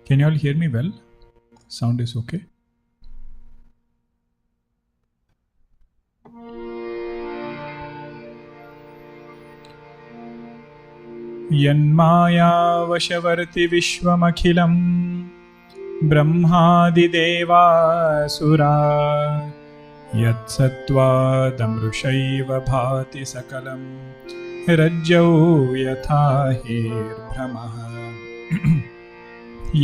Can you all hear me well? Sound is okay? यन्मायावशवर्ति विश्वमखिलं ब्रह्मादिदेवासुरा यत्सत्त्वादमृषैव भाति सकलं रज्जौ यथा हेर्भ्रमः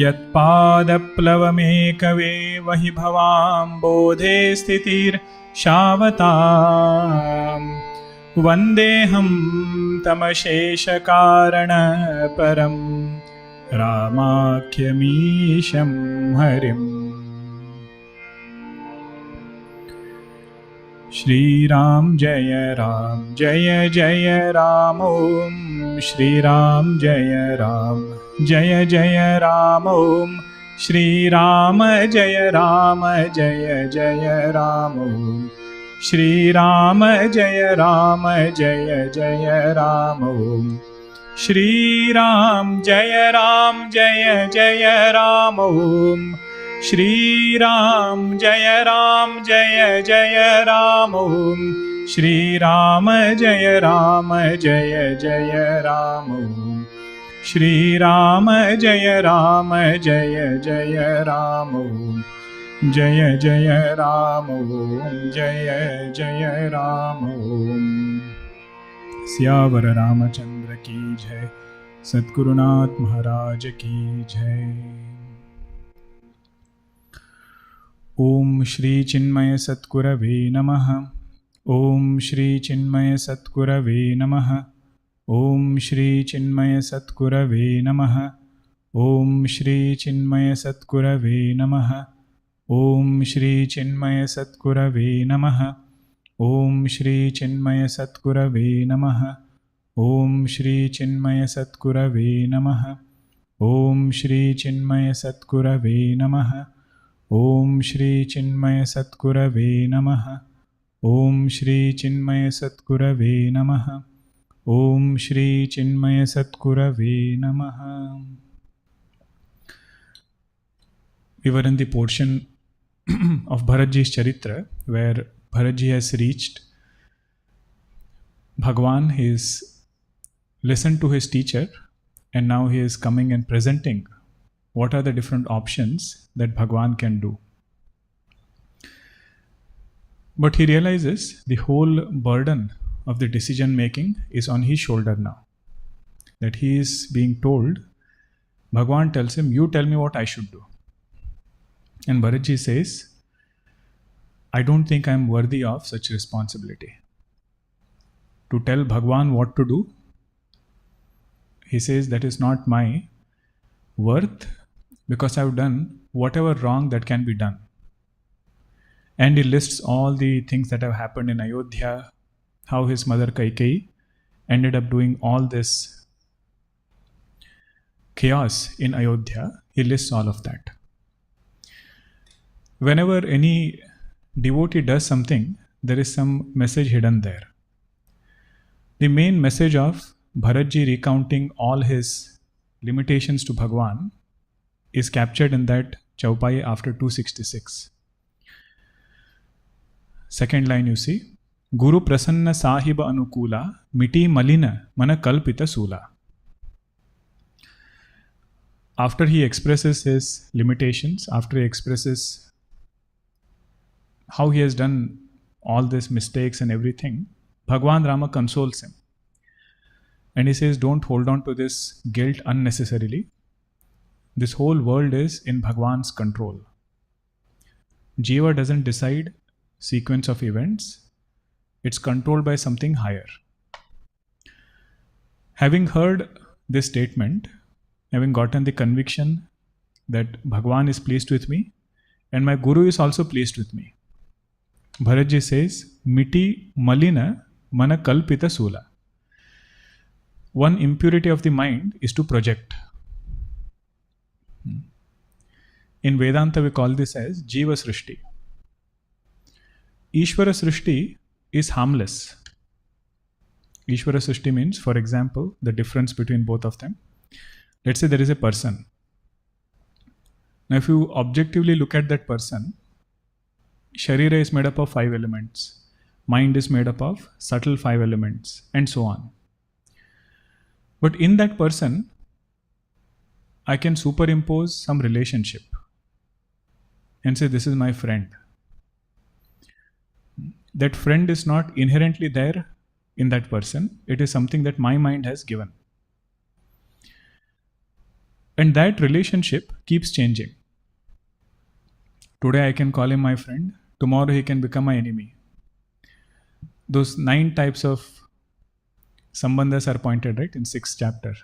यत्पादप्लवमेकवेव हि भवाम्बोधे स्थितिर्षावताम् वन्देऽहं तमशेषकारणपरं रामाख्यमीशं हरिम्। श्रीराम जय जय राम ॐ श्रीराम जय जय राम ॐ श्रीराम जय जय राम ॐ श्रीराम जय जय राम ॐ श्रीराम जय जय राम ॐ श्रीराम जय जय राम ॐ श्रीराम जय जय राम ॐ श्रीराम जय जय राम ॐ जय राम ॐ जय राम ॐ। सियावर रामचंद्र की जय, सद्गुरुनाथ महाराज की जय। ओम श्री चिन्मय सद्गुरवे नमः। ओम श्री चिन्मय सद्गुरवे नमः। ओम श्री चिन्मय सद्गुरवे नमः। ओम श्री चिन्मय सद्गुरवे नमः। ओम श्री चिन्मय सद्गुरवे नमः। ओम श्री चिन्मय सद्गुरवे नमः। ओम श्री चिन्मय सद्गुरवे नमः। ओम श्री चिन्मय सद्गुरवे नमः। ओम श्री चिन्मय सद्गुरवे नमः। ओम श्री चिन्मय सद्गुरवे नमः। ओम श्री चिन्मय सद्गुरवे नमः। We were in the portion of Bharatji's Charitra, where Bharatji has reached Bhagwan. He has listened to his teacher, and now he is coming and presenting what are the different options that Bhagwan can do. But he realizes the whole burden of the decision making is on his shoulder now. That he is being told, Bhagwan tells him, you tell me what I should do. And Bharatji says, I don't think I am worthy of such responsibility. To tell Bhagwan what to do, he says that is not my worth, because I have done whatever wrong that can be done. And he lists all the things that have happened in Ayodhya, how his mother Kaikeyi ended up doing all this chaos in Ayodhya. He lists all of that. Whenever any devotee does something, there is some message hidden there. The main message of Bharatji recounting all his limitations to Bhagwan is captured in that Chaupai after 266. Second line you see, Guru Prasanna Sahiba Anukula Miti Malina Mana Kalpita Sula. After he expresses his limitations, after he expresses how he has done all these mistakes and everything, Bhagwan Rama consoles him. And he says, don't hold on to this guilt unnecessarily. This whole world is in Bhagwan's control. Jiva doesn't decide sequence of events. It's controlled by something higher. Having heard this statement, having gotten the conviction that Bhagwan is pleased with me and my Guru is also pleased with me, Bharatji says, Miti Malina Mana Kalpita Sula. One impurity of the mind is to project. In Vedanta, we call this as Jiva Srishti. Ishvara Srishti is harmless. Ishvara Srishti means, for example, the difference between both of them. Let's say there is a person. Now, if you objectively look at that person, Sharira is made up of 5 elements, mind is made up of subtle 5 elements, and so on. But in that person, I can superimpose some relationship and say, this is my friend. That friend is not inherently there in that person. It is something that my mind has given. And that relationship keeps changing. Today I can call him my friend. Tomorrow he can become my enemy. Those 9 types of sambandhas are pointed, right, in 6th chapter.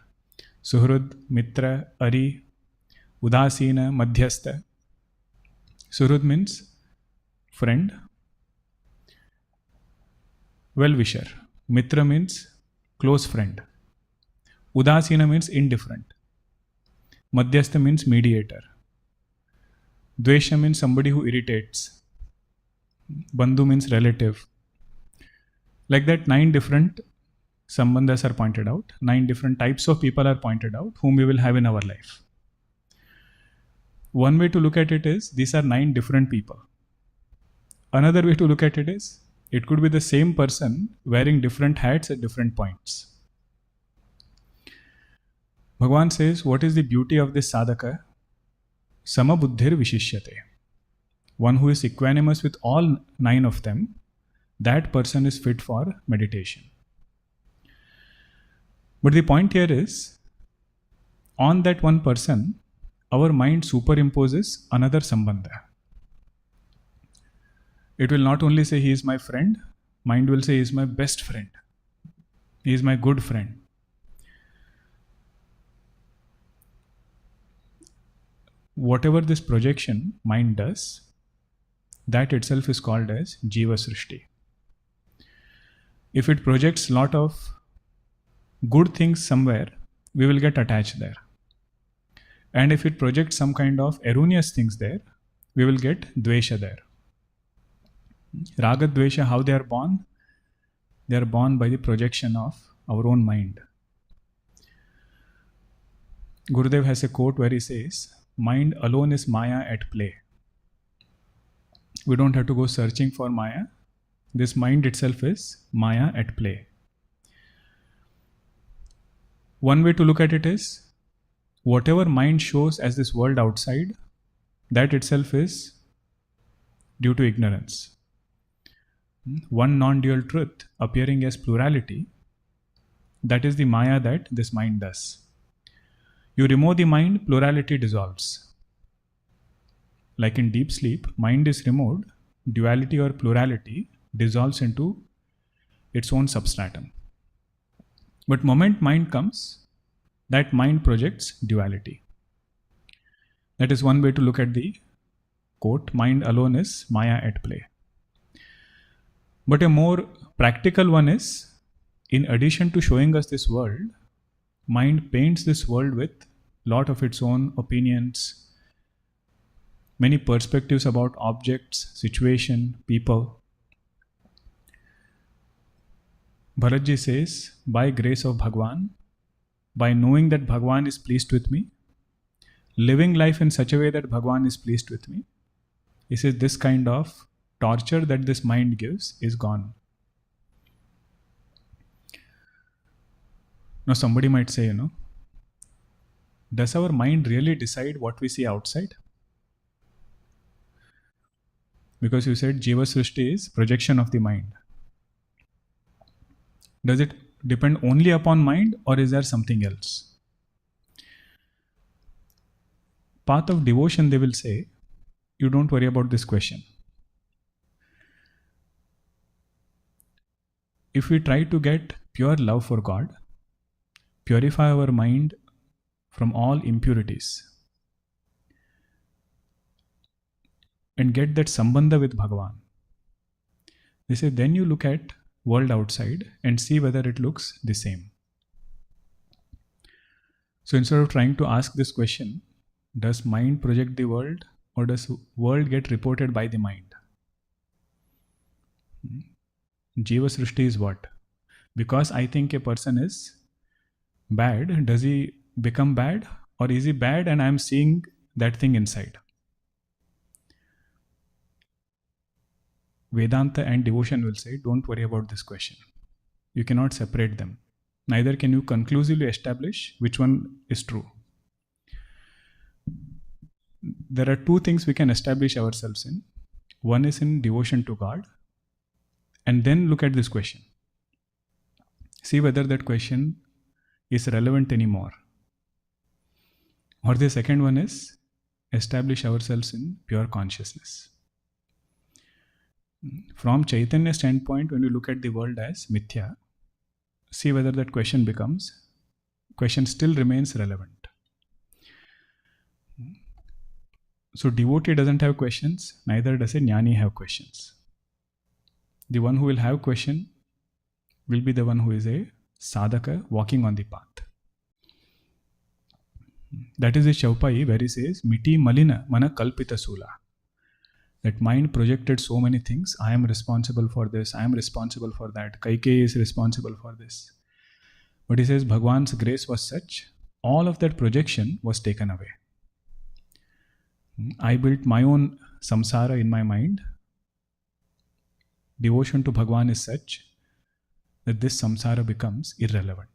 Suhrud, Mitra, Ari, Udasina, Madhyastha. Suhrud means friend, well-wisher. Mitra means close friend. Udasina means indifferent. Madhyastha means mediator. Dvesha means somebody who irritates. Bandhu means relative. Like that, 9 different sambandhas are pointed out. 9 different types of people are pointed out whom we will have in our life. One way to look at it is, these are 9 different people. Another way to look at it is, it could be the same person wearing different hats at different points. Bhagavan says, what is the beauty of this sadhaka? Samabuddhir vishishyate. One who is equanimous with all 9 of them, that person is fit for meditation. But the point here is, on that one person, our mind superimposes another sambandha. It will not only say he is my friend, mind will say he is my best friend. He is my good friend. Whatever this projection mind does, that itself is called as Jiva Srishti. If it projects a lot of good things somewhere, we will get attached there. And if it projects some kind of erroneous things there, we will get Dvesha there. Raga, Dvesha, how they are born? They are born by the projection of our own mind. Gurudev has a quote where he says, mind alone is Maya at play. We don't have to go searching for Maya. This mind itself is Maya at play. One way to look at it is, whatever mind shows as this world outside, that itself is due to ignorance. One non-dual truth appearing as plurality, that is the Maya that this mind does. You remove the mind, plurality dissolves. Like in deep sleep, mind is removed, duality or plurality dissolves into its own substratum. But moment mind comes, that mind projects duality. That is one way to look at the quote, mind alone is Maya at play. But a more practical one is, in addition to showing us this world, mind paints this world with lot of its own opinions, many perspectives about objects, situation, people. Bharatji says, by grace of Bhagwan, by knowing that Bhagwan is pleased with me, living life in such a way that Bhagwan is pleased with me, he says this kind of torture that this mind gives is gone. Now somebody might say, does our mind really decide what we see outside? Because you said Jiva Srishti is projection of the mind. Does it depend only upon mind, or is there something else? Path of devotion, they will say, you don't worry about this question. If we try to get pure love for God, purify our mind from all impurities, and get that sambandha with Bhagavan, they say, then you look at world outside and see whether it looks the same. So instead of trying to ask this question, does mind project the world, or does world get reported by the mind? Jiva Srishti is what? Because I think a person is bad, does he become bad? Or is he bad and I am seeing that thing inside. Vedanta and devotion will say, don't worry about this question. You cannot separate them. Neither can you conclusively establish which one is true. There are two things we can establish ourselves in. One is in devotion to God, and then look at this question. See whether that question is relevant anymore. Or the second one is establish ourselves in pure consciousness. From Chaitanya standpoint, when you look at the world as mithya, see whether that question still remains relevant. So devotee doesn't have questions, neither does a jnani have questions. The one who will have question will be the one who is a sadhaka walking on the path. That is the Chaupai where he says, Miti malina mana kalpita sula. That mind projected so many things. I am responsible for this, I am responsible for that. Kaikeyi is responsible for this. But he says, Bhagwan's grace was such, all of that projection was taken away. I built my own samsara in my mind. Devotion to Bhagwan is such that this samsara becomes irrelevant.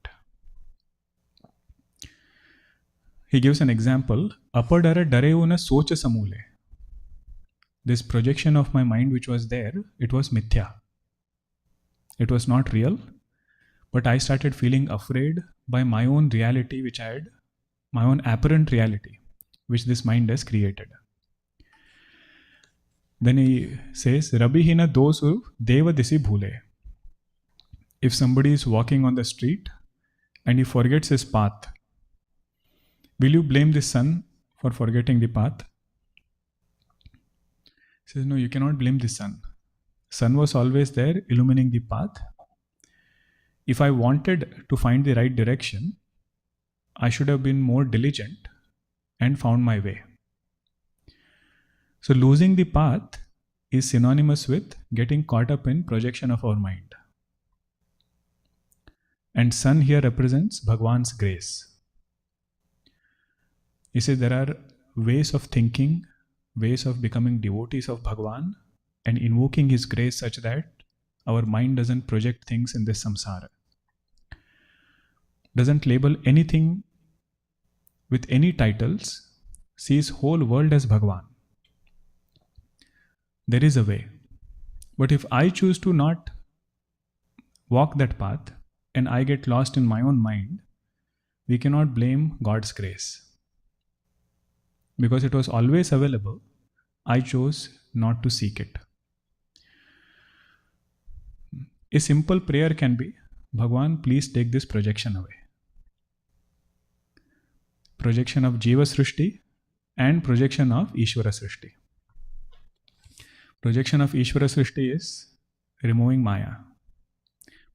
He gives an example. Apadara dareuna socha samule. This projection of my mind which was there, it was mithya. It was not real, but I started feeling afraid by my own reality which I had, my own apparent reality, which this mind has created. Then he says, Rabihina dosu deva disi bhule. If somebody is walking on the street and he forgets his path, will you blame the sun for forgetting the path? He says, no, you cannot blame the sun. Sun was always there illumining the path. If I wanted to find the right direction, I should have been more diligent and found my way. So losing the path is synonymous with getting caught up in projection of our mind. And sun here represents Bhagwan's grace. He says there are ways of thinking, ways of becoming devotees of Bhagwan and invoking his grace such that our mind doesn't project things in this samsara. Doesn't label anything with any titles, sees whole world as Bhagwan. There is a way. But if I choose to not walk that path and I get lost in my own mind, we cannot blame God's grace. Because it was always available, I chose not to seek it. A simple prayer can be, Bhagwan, please take this projection away. Projection of Jiva Srishti and projection of Ishvara Srishti. Projection of Ishvara Srishti is removing Maya.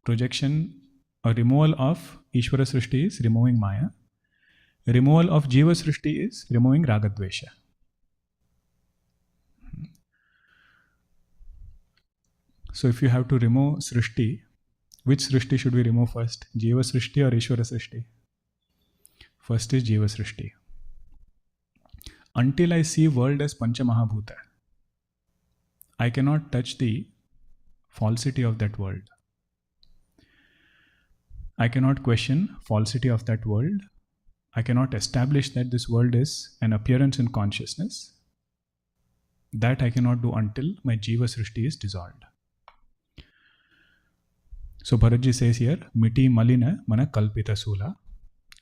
Projection or removal of Ishvara Srishti is removing Maya. Removal of Jiva Srishti is removing Ragadvesha. So if you have to remove Srishti, which Srishti should we remove first? Jiva Srishti or Ishvara Srishti? First is Jiva Srishti. Until I see world as Pancha Mahabhuta, I cannot touch the falsity of that world. I cannot question falsity of that world. I cannot establish that this world is an appearance in consciousness. That I cannot do until my Jiva Srishti is dissolved. So Bharatji says here, Miti malina mana kalpita sula.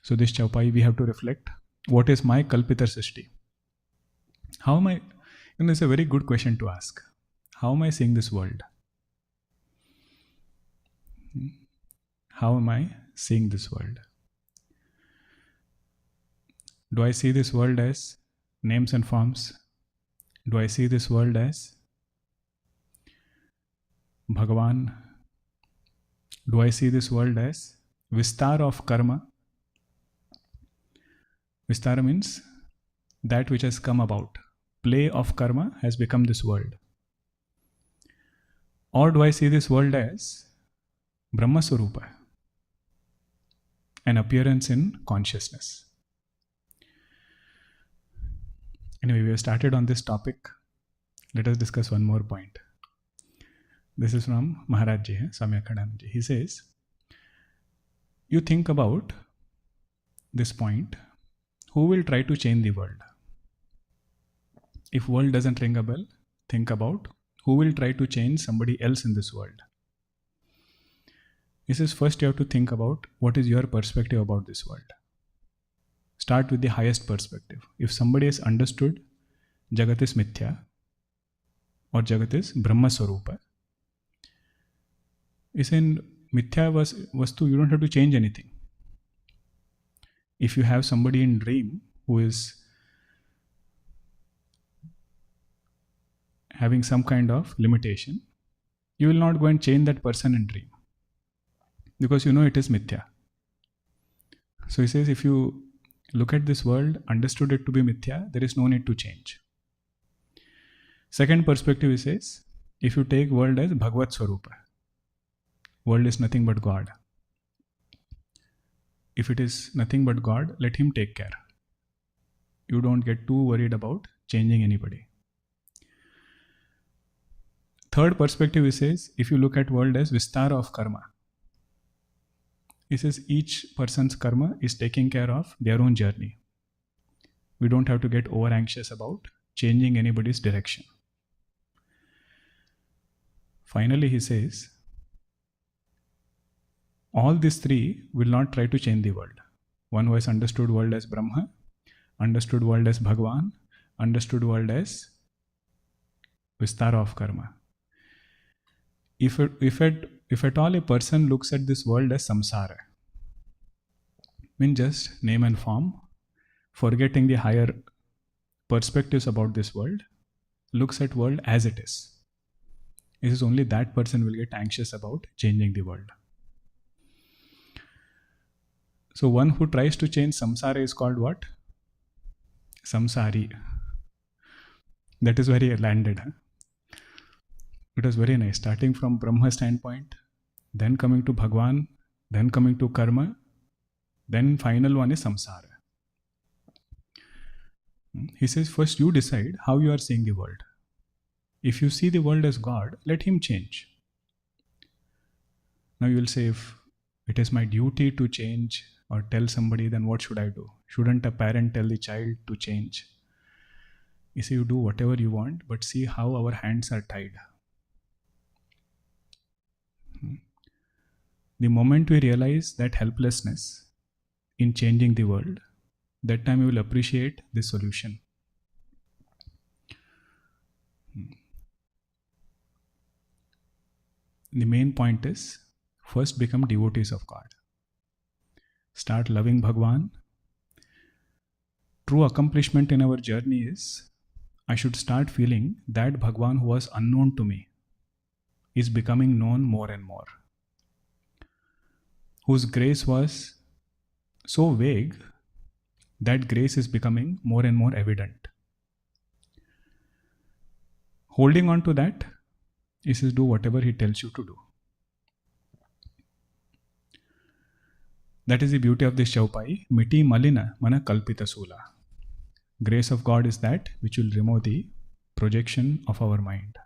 So this Chaupai we have to reflect, what is my kalpita srishti? How am I, it's a very good question to ask. How am I seeing this world? How am I seeing this world? Do I see this world as names and forms? Do I see this world as Bhagavan? Do I see this world as Vistara of karma? Vistara means that which has come about. Play of karma has become this world. Or do I see this world as Brahma Swarupa, an appearance in consciousness? Anyway, we have started on this topic. Let us discuss one more point. This is from Maharaj Ji, Soham Chaitanya Ji. He says, you think about this point, who will try to change the world? If world doesn't ring a bell, think about who will try to change somebody else in this world. He says, first you have to think about what is your perspective about this world. Start with the highest perspective. If somebody has understood Jagat is Mithya or Jagat is Brahma Swarupa, is in Mithya Vastu, you don't have to change anything. If you have somebody in dream who is having some kind of limitation, you will not go and change that person in dream because you know it is Mithya. So he says, if you look at this world, understood it to be Mithya, there is no need to change. Second perspective, he says, if you take world as Bhagavad Swarupa, world is nothing but God. If it is nothing but God, let Him take care. You don't get too worried about changing anybody. Third perspective, he says, if you look at world as Vistara of Karma, he says each person's karma is taking care of their own journey. We don't have to get over anxious about changing anybody's direction. Finally, he says, all these three will not try to change the world. One who has understood world as Brahma, understood world as Bhagavan, understood world as Vistara of Karma. If at all a person looks at this world as samsara, means just name and form, forgetting the higher perspectives about this world, looks at world as it is only that person will get anxious about changing the world. So one who tries to change samsara is called what? Samsari. That is where he landed. Huh? It was very nice, starting from Brahma standpoint, then coming to Bhagwan, then coming to Karma, then final one is Samsara. He says, first you decide how you are seeing the world. If you see the world as God, let Him change. Now you will say, if it is my duty to change or tell somebody, then what should I do? Shouldn't a parent tell the child to change? You say, you do whatever you want, but see how our hands are tied. The moment we realize that helplessness in changing the world, that time we will appreciate the solution. The main point is, first become devotees of God. Start loving Bhagwan. True accomplishment in our journey is, I should start feeling that Bhagwan who was unknown to me is becoming known more and more. Whose grace was so vague, that grace is becoming more and more evident. Holding on to that is to do whatever He tells you to do. That is the beauty of this Chaupai. Miti malina mana kalpita sula. Grace of God is that which will remove the projection of our mind.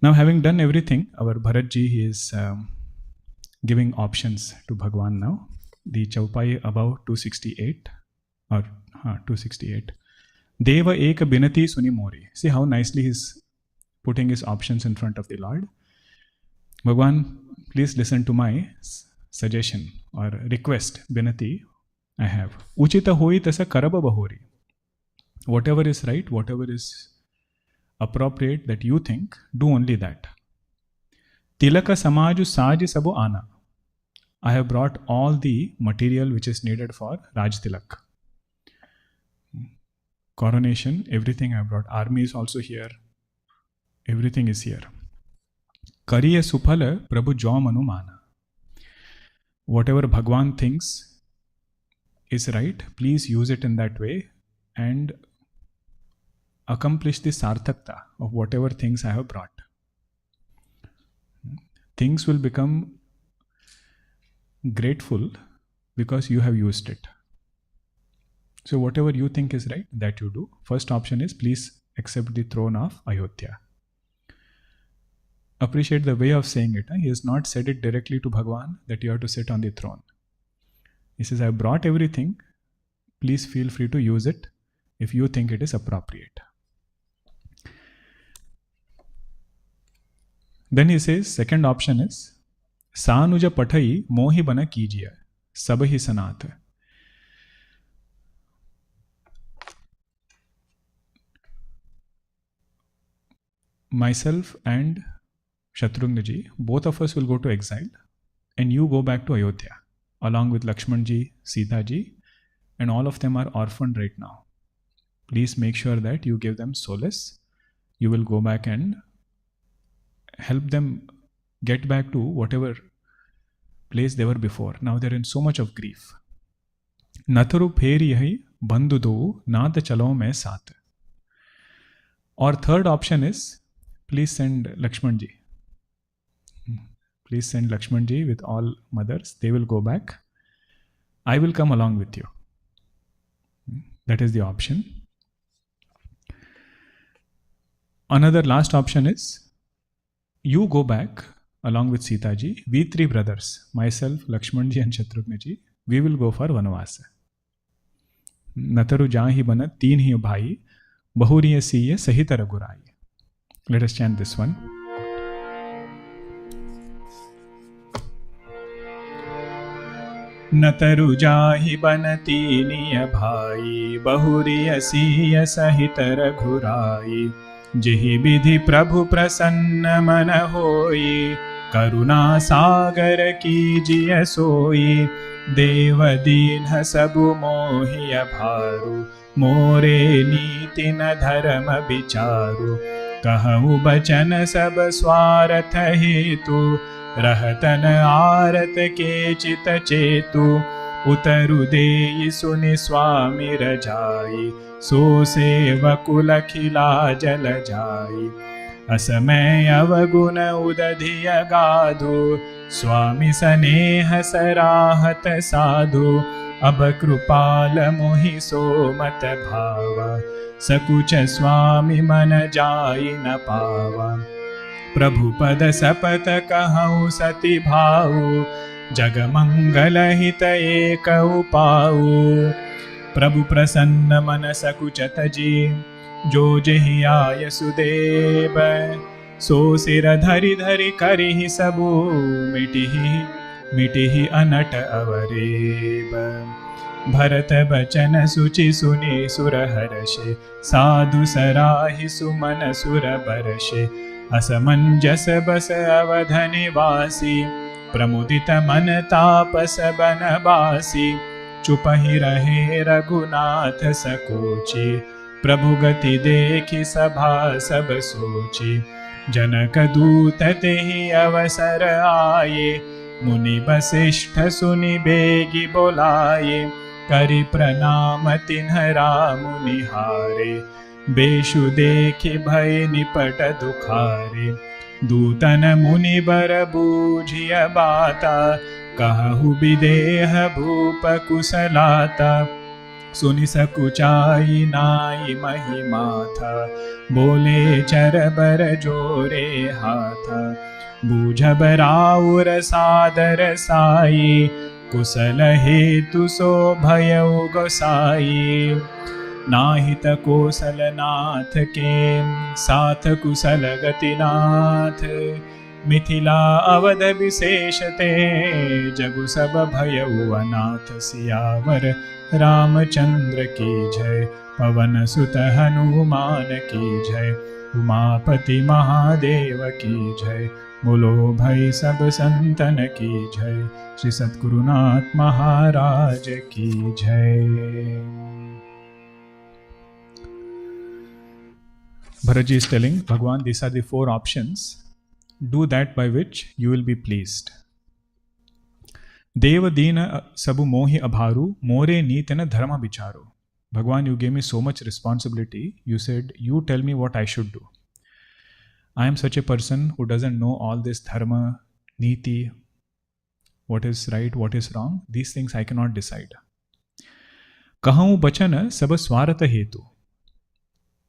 Now, having done everything, our Bharatji, he is giving options to Bhagwan now. The Chaupai above 268 or 268. Deva eka binati suni mori. See how nicely he's putting his options in front of the Lord. Bhagwan, please listen to my suggestion or request, binati I have. Uchita hoi tasa karaba bahori. Whatever is right, whatever is appropriate that you think, do only that. Tilaka samaju saji sabo ana. I have brought all the material which is needed for Raj Tilak. Coronation, everything I have brought. Army is also here. Everything is here. Kariya suphala prabhu jaw manumana. Whatever Bhagwan thinks is right, please use it in that way and accomplish the sarthakta of whatever things I have brought. Things will become grateful because you have used it. So whatever you think is right, that you do. First option is please accept the throne of Ayodhya. Appreciate the way of saying it. He has not said it directly to Bhagwan that you have to sit on the throne. He says, I brought everything. Please feel free to use it if you think it is appropriate. Then he says, second option is, Sanuja pathai mohi bana kijiya, sabhi sanat. Myself and Shatrugna ji, both of us will go to exile and you go back to Ayodhya along with Lakshman ji, Sita ji, and all of them are orphaned right now. Please make sure that you give them solace. You will go back and help them get back to whatever place they were before. Now they're in so much of grief. Nataru pheri yahi bandhu do naat chalo main saath. Or third option is, please send Lakshman ji. Please send Lakshman ji with all mothers. They will go back. I will come along with you. That is the option. Another last option is, you go back along with Sita ji. We three brothers, myself, Lakshman ji and Shatrugna ji, we will go for Vanavasa. Nataru jahi bana teen hi bhai, bahuriya siye sahita ragurai. Let us chant this one. नतरु जाहि बन तीनिय भाई, बहुरिय सिय सहित रघुराई। जिहि विधि प्रभु प्रसन्न मन होई, करुणा सागर कीजिय सोई। देव दीन सबु मोहिय भारु, मोरे नीति न धर्म विचारु। कहु बचन सब स्वार्थ हेतु, रहतन आरत के चित चेतु। उतरु देई सुनि स्वामी रजाई, सो सेवकुल खिला जल जाई। असमय अवगुण उदधिय गाधु, स्वामी स्नेह सराहत साधु। अब कृपाल मोहि सो मत भावा, सकुच स्वामी मन जाई न पावा। प्रभु पद सपत कहूँ सति भाऊ, जग मंगल हित एक उपाऊ। प्रभु प्रसन्न मन सकुचत जी, जो जेहि आय सुदेव। सो सिर धरि धरि करिहि सबु, मिटिहि अनट अवरेब। भरत बचन सुचि सुनि सुर हर्षे, साधु सराहि सुमन सुर बरषे। असमंजस बस अवध निवासी, प्रमुदित मन तापस बनवासी। चुपहि रहे रघुनाथ सकोचि, प्रभु गति देखि सभा सब सोचि। जनक दूत तेहि अवसर आये, मुनि वसिष्ठ सुनि बेगी बोलाये। करि प्रणाम तिन्ह राम निहारे, बेशु देखि भय निपट दुखारे। दूतन मुनि बर बूझिय बाता, कहु विदेह भूप कुशलाता। सुनि सकुचाई नाई महिमा था, बोले चर बर जोरे हाथा। बूझब राउर सादर साई, कुशल हेतु सो भयउ गोसाई। नाहित कौशल नाथ के, साथ कुशल गति नाथ। मिथिला अवध विशेषते, जगु सब भयउ अनाथ। सियावर रामचंद्र की जय, पवन सुत हनुमान की जय। उमापति महादेव की जय, बोलो भाई सब संतन की जय। श्री सद्गुरुनाथ महाराज की जय। Bharatji is telling Bhagwan, these are the 4 options. Do that by which you will be pleased. Deva dina sabu mohi abharu, more neetana dharma vicharu. Bhagwan, you gave me so much responsibility. You said, you tell me what I should do. I am such a person who doesn't know all this dharma, neeti, what is right, what is wrong. These things I cannot decide. Kahau bachana sab swarat hetu.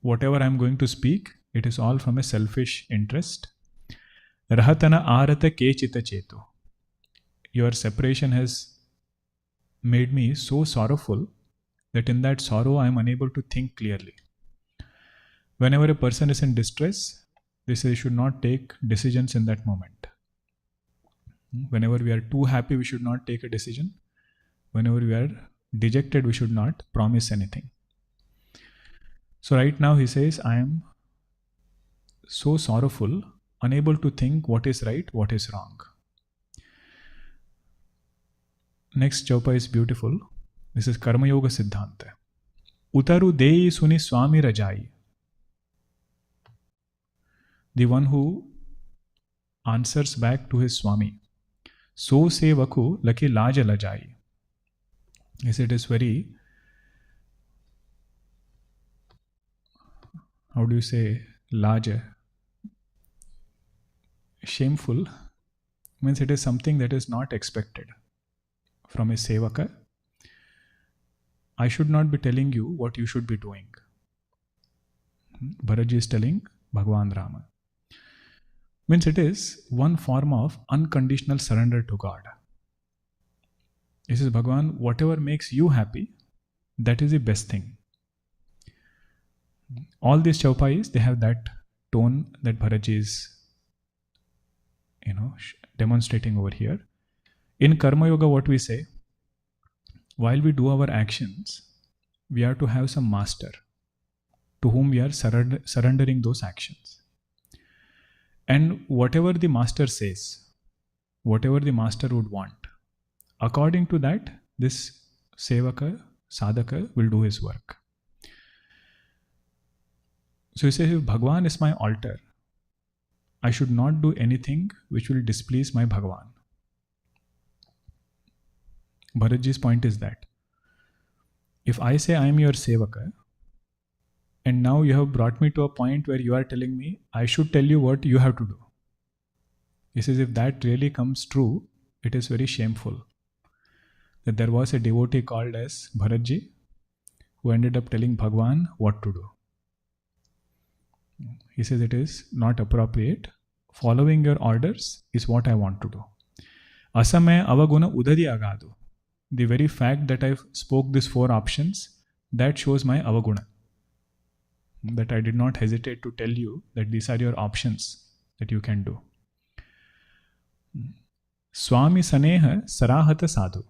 Whatever I am going to speak, it is all from a selfish interest. Rahatana arata kechita chetu. Your separation has made me so sorrowful that in that sorrow I am unable to think clearly. Whenever a person is in distress, they say should not take decisions in that moment. Whenever we are too happy, we should not take a decision. Whenever we are dejected, we should not promise anything. So right now he says, I am so sorrowful, unable to think what is right, what is wrong. Next chaupa is beautiful. This is Karma Yoga Siddhanta. Utaru Dei Suni Swami Rajai. The one who answers back to his Swami. So sevaku laki laja lajai. Yes, it is very, how do you say, laja? Shameful means it is something that is not expected from a sevaka. I should not be telling you what you should be doing. Bharatji is telling Bhagwan Rama. Means it is one form of unconditional surrender to God. He says, Bhagwan, whatever makes you happy, that is the best thing. All these chaupais, they have that tone that Bharatji is, demonstrating over here. In Karma Yoga, what we say, while we do our actions, we are to have some master to whom we are surrendering those actions. And whatever the master says, whatever the master would want, according to that, this sevaka, sadhaka will do his work. So he says, if Bhagwan is my altar, I should not do anything which will displease my Bhagwan. Bharatji's point is that if I say I am your sevaka, and now you have brought me to a point where you are telling me I should tell you what you have to do. He says, if that really comes true, it is very shameful. That there was a devotee called as Bharatji who ended up telling Bhagwan what to do. He says it is not appropriate. Following your orders is what I want to do. Asame avaguna udadi agadu. The very fact that I spoke these 4 options, that shows my avaguna. That I did not hesitate to tell you that these are your options that you can do. Swami Saneha Sarahata Sadhu.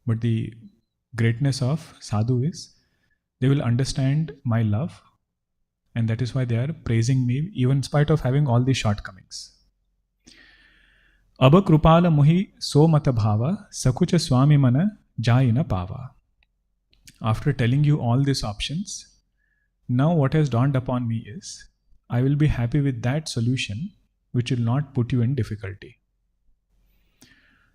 But the greatness of sadhu is they will understand my love, and that is why they are praising me even in spite of having all these shortcomings. Abha Krupala Muhi So Mata Bhava Sakucha Swami Mana Jayina Pava. After telling you all these options, now what has dawned upon me is I will be happy with that solution which will not put you in difficulty.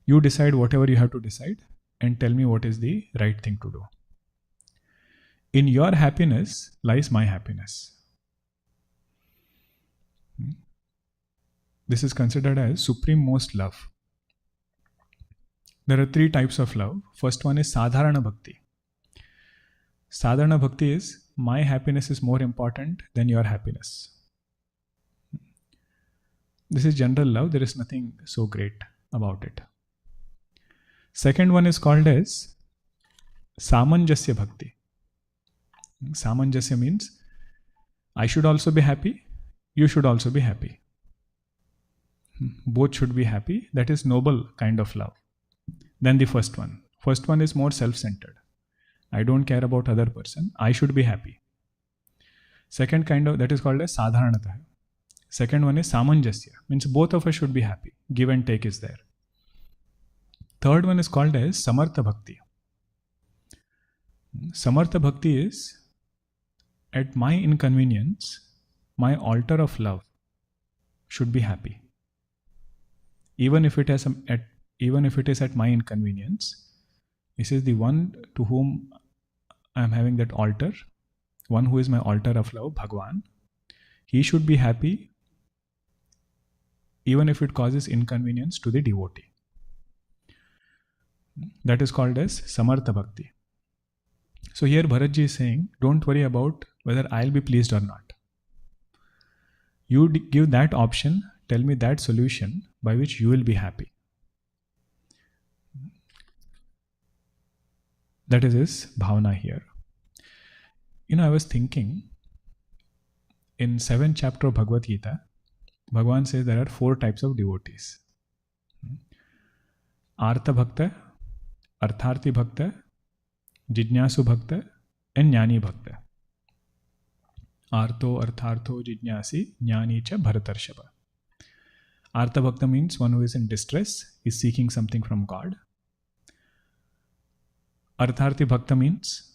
You decide whatever you have to decide and tell me what is the right thing to do. In your happiness lies my happiness. This is considered as supreme most love. There are 3 types of love. First one is Sadharana Bhakti. Sadharana Bhakti is my happiness is more important than your happiness. This is general love. There is nothing so great about it. Second one is called as Samanjasya Bhakti. Samanjasya means I should also be happy, you should also be happy. Both should be happy. That is noble kind of love. Then the first one. First one is more self-centered. I don't care about other person. I should be happy. Second kind of, that is called as Sadharanatah. Second one is Samanjasya. Means both of us should be happy. Give and take is there. Third one is called as Samartha Bhakti. Samartha Bhakti is at my inconvenience, my altar of love should be happy. Even if it is at my inconvenience, this is the one to whom I am having that altar, one who is my altar of love, Bhagwan. He should be happy even if it causes inconvenience to the devotee. That is called as Samartha Bhakti. So here Bharatji is saying, don't worry about whether I'll be pleased or not. You give that option, tell me that solution by which you will be happy. That is his bhavana here. I was thinking, in 7th chapter of Bhagavad Gita, Bhagavan says there are 4 types of devotees. Artha Bhakta, Artharthi Bhakta, Jijnasu Bhakta, and Jnani Bhakta. Artho, Arthartho, Jijnasi, Jnani cha Bharatarshava. Artha Bhakta means one who is in distress, is seeking something from God. Artharthi Bhakta means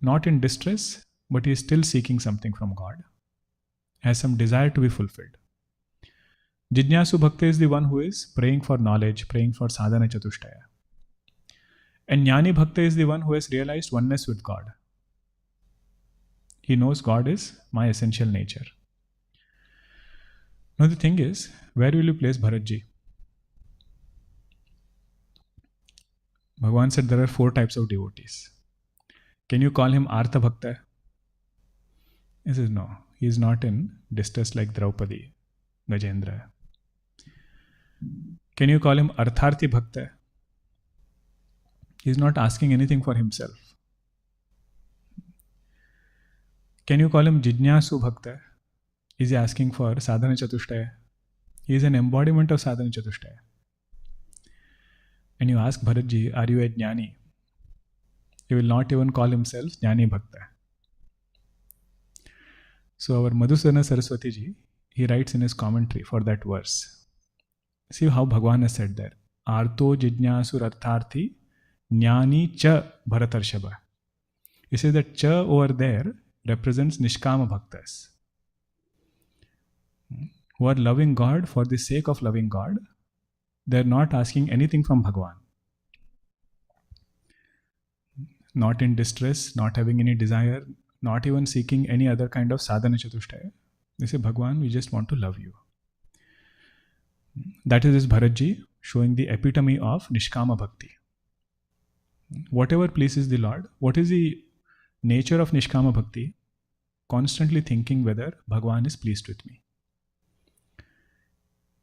not in distress, but he is still seeking something from God, has some desire to be fulfilled. Jijnasu Bhakta is the one who is praying for knowledge, praying for sadhana chatushtaya. And Jnani Bhakta is the one who has realized oneness with God. He knows God is my essential nature. Now the thing is, where will you place Bharatji? Bhagavan said there are 4 types of devotees. Can you call him Artha Bhakta? He says no, he is not in distress like Draupadi, Gajendra. Can you call him Artharthi Bhakta? He is not asking anything for himself. Can you call him Jijnasu Bhakta? Is he asking for sadhana chatushtaya? He is an embodiment of sadhana chatushtaya. And you ask Bharatji, are you a jnani? He will not even call himself Jnani Bhakta. So our Madhusudana Saraswati ji, he writes in his commentary for that verse. See how Bhagavan has said there. Arto Jijnasu Artharthi Jnani cha Bharatarshava. He says that cha over there represents Nishkama Bhaktas, who are loving God for the sake of loving God. They are not asking anything from Bhagavan. Not in distress, not having any desire, not even seeking any other kind of sadhana chatushtaya. They say, Bhagavan, we just want to love you. That is this Bharatji showing the epitome of Nishkama Bhakti. Whatever pleases the Lord, what is the nature of Nishkama Bhakti? Constantly thinking whether Bhagavan is pleased with me.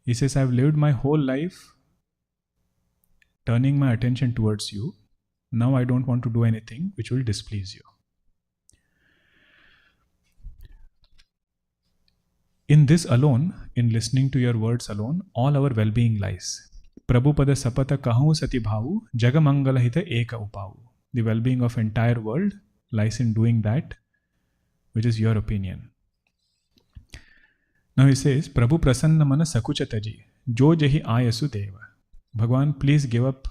He says, I have lived my whole life turning my attention towards you. Now I don't want to do anything which will displease you. In this alone, in listening to your words alone, all our well-being lies. Prabhupada sapata kahu sati bhavu, jagamangalahita eka upavu. The well-being of entire world lies in doing that which is your opinion. Now he says, Prabhu prasanna mana sakuchataji, jo jahi ayasu deva. Bhagavan, please give up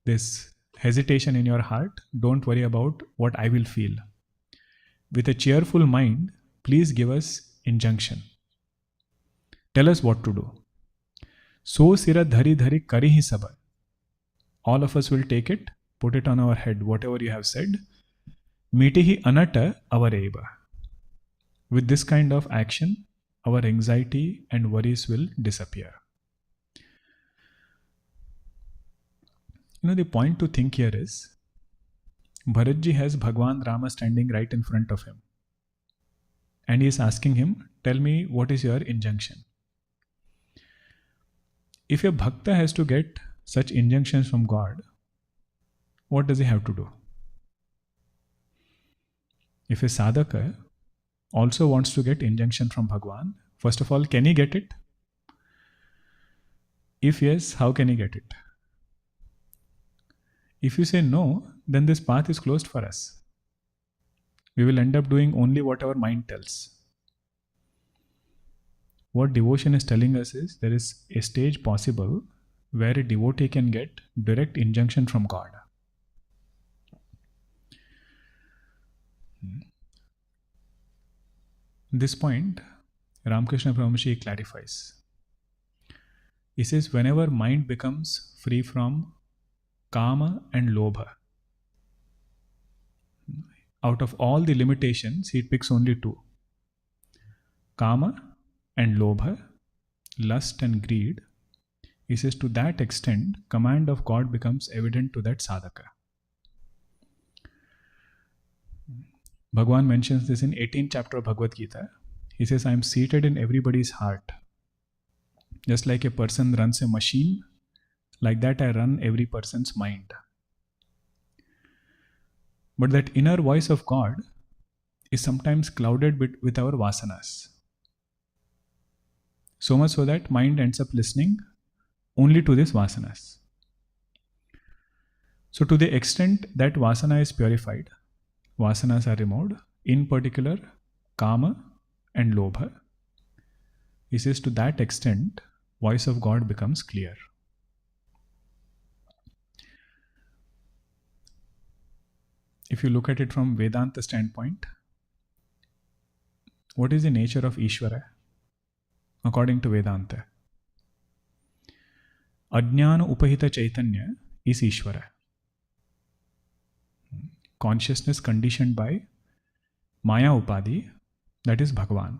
this hesitation in your heart. Don't worry about what I will feel. With a cheerful mind, please give us injunction. Tell us what to do. So sira dhari dhari kari hi saba. All of us will take it, put it on our head, whatever you have said. Mitihi anata avareva. With this kind of action, our anxiety and worries will disappear. The point to think here is, Bharatji has Bhagwan Rama standing right in front of him. And he is asking him, tell me what is your injunction. If a bhakta has to get such injunctions from God, what does he have to do? If a sadhaka also wants to get injunction from Bhagwan, first of all, can he get it? If yes, how can he get it? If you say no, then this path is closed for us. We will end up doing only what our mind tells. What devotion is telling us is there is a stage possible where a devotee can get direct injunction from God. This point, Ramakrishna Paramahansa clarifies. He says, whenever mind becomes free from kama and lobha, out of all the limitations, he picks only 2. Kama and lobha, lust and greed. He says, to that extent, command of God becomes evident to that sadhaka. Bhagwan mentions this in 18th chapter of Bhagavad Gita. He says, I am seated in everybody's heart. Just like a person runs a machine, like that I run every person's mind. But that inner voice of God is sometimes clouded with our vasanas. So much so that mind ends up listening only to these vasanas. So to the extent that vasana is purified, vasanas are removed, in particular kama and lobha. He says to that extent, voice of God becomes clear. If you look at it from Vedanta standpoint, what is the nature of Ishvara according to Vedanta? Ajnana upahita Chaitanya is Ishvara. Consciousness conditioned by Maya Upadhi, that is Bhagavan.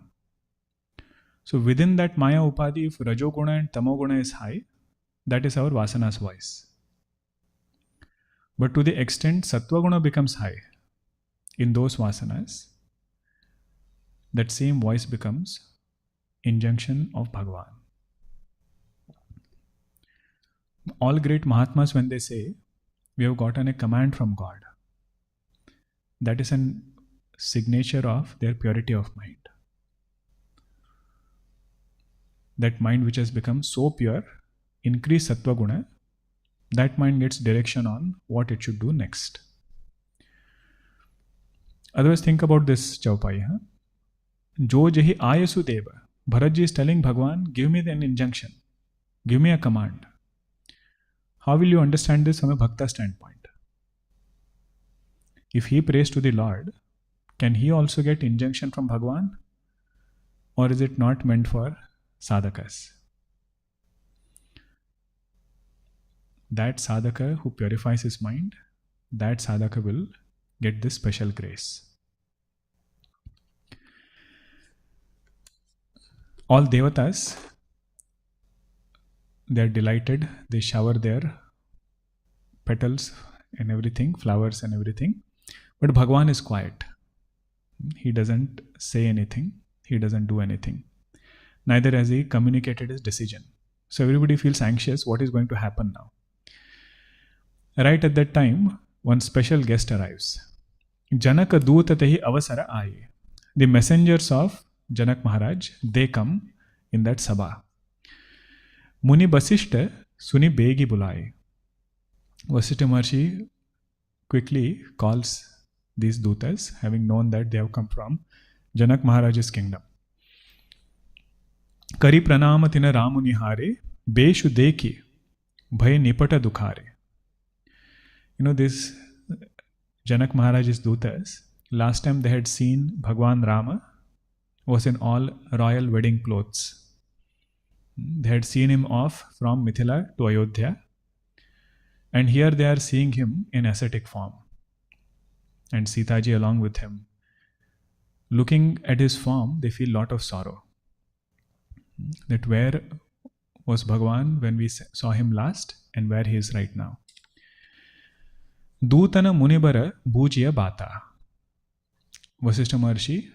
So within that Maya Upadhi, if Rajoguna and Tamoguna is high, that is our Vasana's voice. But to the extent Sattvaguna becomes high in those Vasanas, that same voice becomes injunction of Bhagavan. All great Mahatmas, when they say, we have gotten a command from God, that is a signature of their purity of mind. That mind which has become so pure, increase Sattva Guna, that mind gets direction on what it should do next. Otherwise, think about this Chaupai. Jo jahi ayasu deva. Bharatji is telling Bhagwan, give me an injunction. Give me a command. How will you understand this from a bhakta standpoint? If he prays to the Lord, can he also get injunction from Bhagwan? Or is it not meant for sadhakas? That sadhaka who purifies his mind, that sadhaka will get this special grace. All devatas, they are delighted, they shower their petals and everything, flowers and everything. But Bhagwan is quiet. He doesn't say anything. He doesn't do anything. Neither has he communicated his decision. So everybody feels anxious. What is going to happen now? Right at that time, one special guest arrives. Janaka dutatehi avasara aaye. The messengers of Janak Maharaj, they come in that sabha. Muni Vasishta suni begi bulaye. Vasishta Maharshi quickly calls these dutas, having known that they have come from Janak Maharaj's kingdom. Kari pranama tina ramu nihare, beshu deki, bhay nipata dukhare. You know, this Janak Maharaj's dutas, last time they had seen Bhagwan Rama was in all royal wedding clothes. They had seen him off from Mithila to Ayodhya, and here they are seeing him in ascetic form. And Sitaji along with him. Looking at his form, they feel a lot of sorrow. That where was Bhagwan when we saw him last and where he is right now. Dutana Munibara Bhujiya Bata. Vasishta Maharshi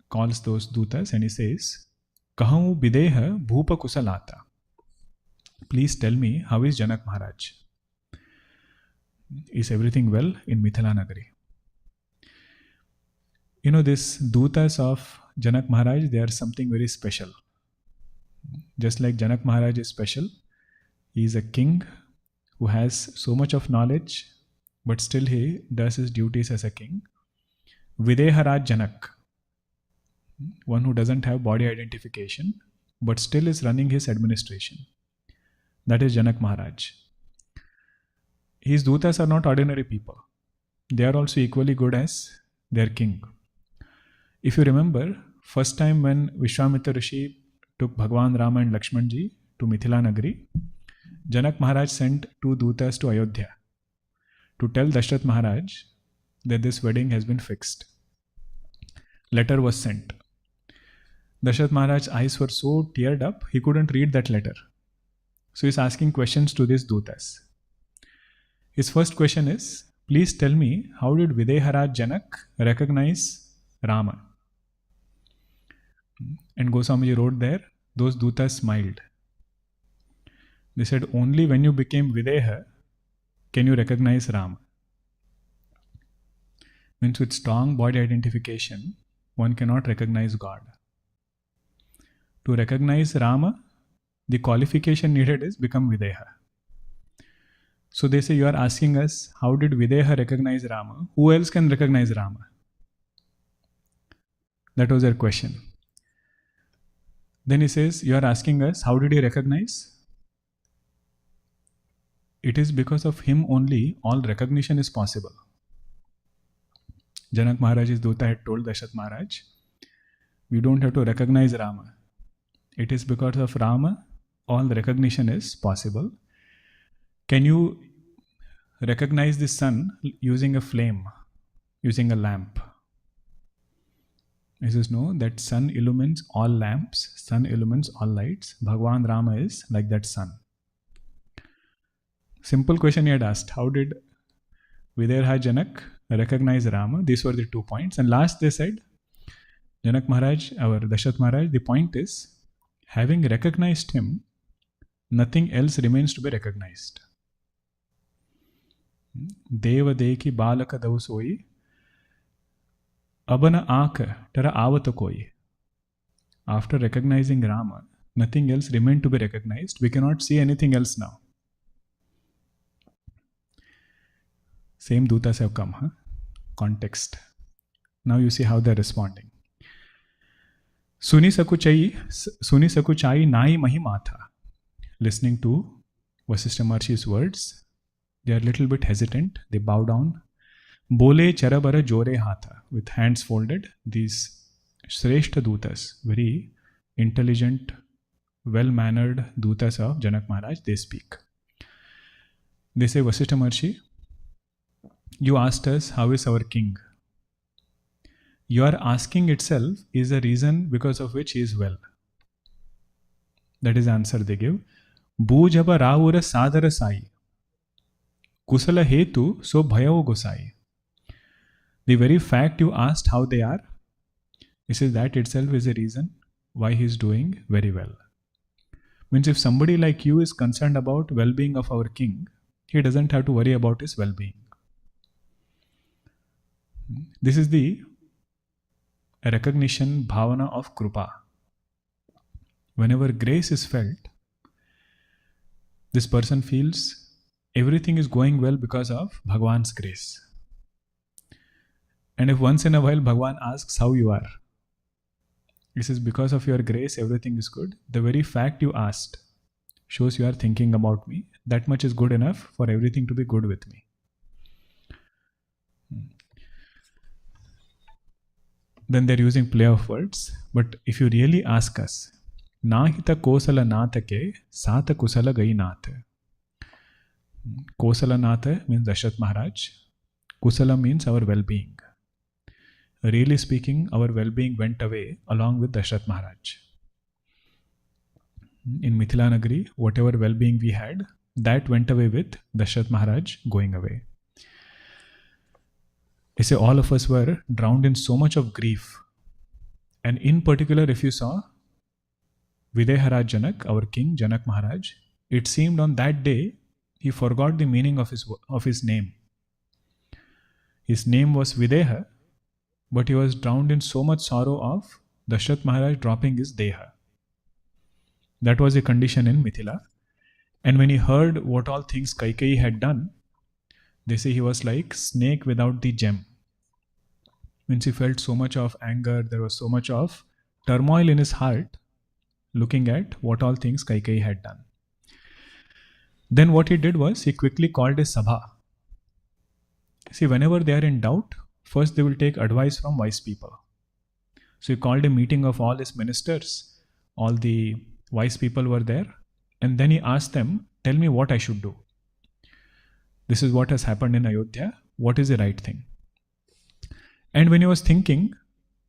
calls those dutas and he says, Kahu Bideha Bhupa Kusalata. Please tell me, how is Janak Maharaj? Is everything well in Mithila Nagari? You know, these dutas of Janak Maharaj, they are something very special. Just like Janak Maharaj is special, he is a king who has so much of knowledge, but still he does his duties as a king. Videharaj Janak, one who doesn't have body identification, but still is running his administration. That is Janak Maharaj. His dutas are not ordinary people. They are also equally good as their king. If you remember, first time when Vishwamitra Rishi took Bhagwan Rama and Lakshmanji to Mithila Nagari, Janak Maharaj sent 2 dutas to Ayodhya to tell Dashrath Maharaj that this wedding has been fixed. Letter was sent. Dashrath Maharaj's eyes were so teared up, he couldn't read that letter. So he's asking questions to these dutas. His first question is, please tell me, how did Videharaj Janak recognize Rama? And Goswamiji wrote there, those dutas smiled. They said, only when you became Videha can you recognize Rama. Means with strong body identification, one cannot recognize God. To recognize Rama, the qualification needed is become Videha. So they say, you are asking us, how did Videha recognize Rama? Who else can recognize Rama? That was their question. Then he says, you are asking us, how did he recognize? It is because of him only all recognition is possible. Janak Maharaj's Duta had told Dashath Maharaj, we don't have to recognize Rama. It is because of Rama all recognition is possible. Can you recognize the sun using a flame, using a lamp? He says, no, that sun illumines all lamps, sun illumines all lights. Bhagwan Rama is like that sun. Simple question he had asked, how did Videha Janak recognize Rama? These were the 2 points. And last they said, Janak Maharaj, our Dashath Maharaj, the point is, having recognized him, nothing else remains to be recognized. Deva deki balaka davsoi, abana aaka tara avata koi. After recognizing Rama, nothing else remained to be recognized. We cannot see anything else now. Same dutas have come, huh? Context. Now you see how they are responding. Suni sakuchai nai mahimatha. Listening to Vasishtha Maharshi's words, they are a little bit hesitant. They bow down. Bole charabara jore hatha. With hands folded, these Shrestha Dutas, very intelligent, well-mannered Dutas of Janak Maharaj, they speak. They say, Vasishtha Maharshi, you asked us, how is our king? Your asking itself is a reason because of which he is well. That is the answer they give. Bujaba Raura Sadara Sai. Kusala Hetu so Bhayao Gosai. The very fact you asked how they are, this is that itself is a reason why he is doing very well. Means if somebody like you is concerned about well-being of our king, he doesn't have to worry about his well-being. This is the recognition bhavana of Krupa. Whenever grace is felt, this person feels everything is going well because of Bhagwan's grace. And if once in a while Bhagwan asks how you are, he says, because of your grace everything is good. The very fact you asked shows you are thinking about me. That much is good enough for everything to be good with me. Then they're using play of words. But if you really ask us, Nahita Kosala Nathake Sata Kusala Gai Nath. Kosala Nath means Dashath Maharaj. Kusala means our well-being. Really speaking, our well-being went away along with Dashath Maharaj. In Mithila Nagari, whatever well-being we had, that went away with Dashath Maharaj going away. They say all of us were drowned in so much of grief. And in particular, if you saw Videharaj Janak, our king, Janak Maharaj, it seemed on that day, he forgot the meaning of his name. His name was Videha, but he was drowned in so much sorrow of Dashath Maharaj dropping his Deha. That was a condition in Mithila. And when he heard what all things Kaikeyi had done, they say he was like snake without the gem. Means he felt so much of anger, there was so much of turmoil in his heart, looking at what all things Kaikeyi had done. Then what he did was, he quickly called a sabha. See, whenever they are in doubt, first they will take advice from wise people. So he called a meeting of all his ministers, all the wise people were there, and then he asked them, tell me what I should do. This is what has happened in Ayodhya. What is the right thing? And when he was thinking,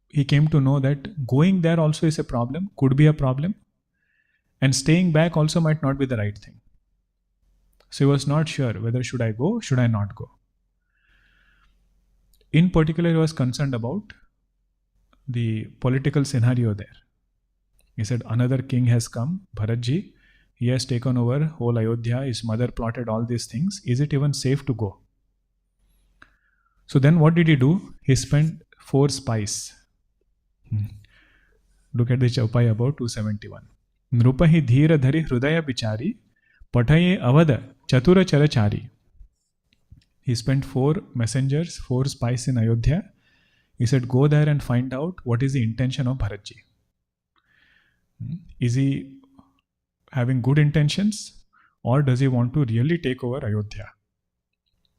he came to know that going there also is a problem, could be a problem. And staying back also might not be the right thing. So he was not sure whether should I go, should I not go. In particular, he was concerned about the political scenario there. He said, another king has come, Bharatji. He has taken over whole Ayodhya. His mother plotted all these things. Is it even safe to go? So then what did he do? He spent 4 spies. Look at the Chaupai about 271. Nrupahi dhira dhari hrudaya bichari, pataye avada chatura charachari. He spent 4 messengers, 4 spies in Ayodhya. He said, go there and find out what is the intention of Bharatji. Is he having good intentions, or does he want to really take over Ayodhya?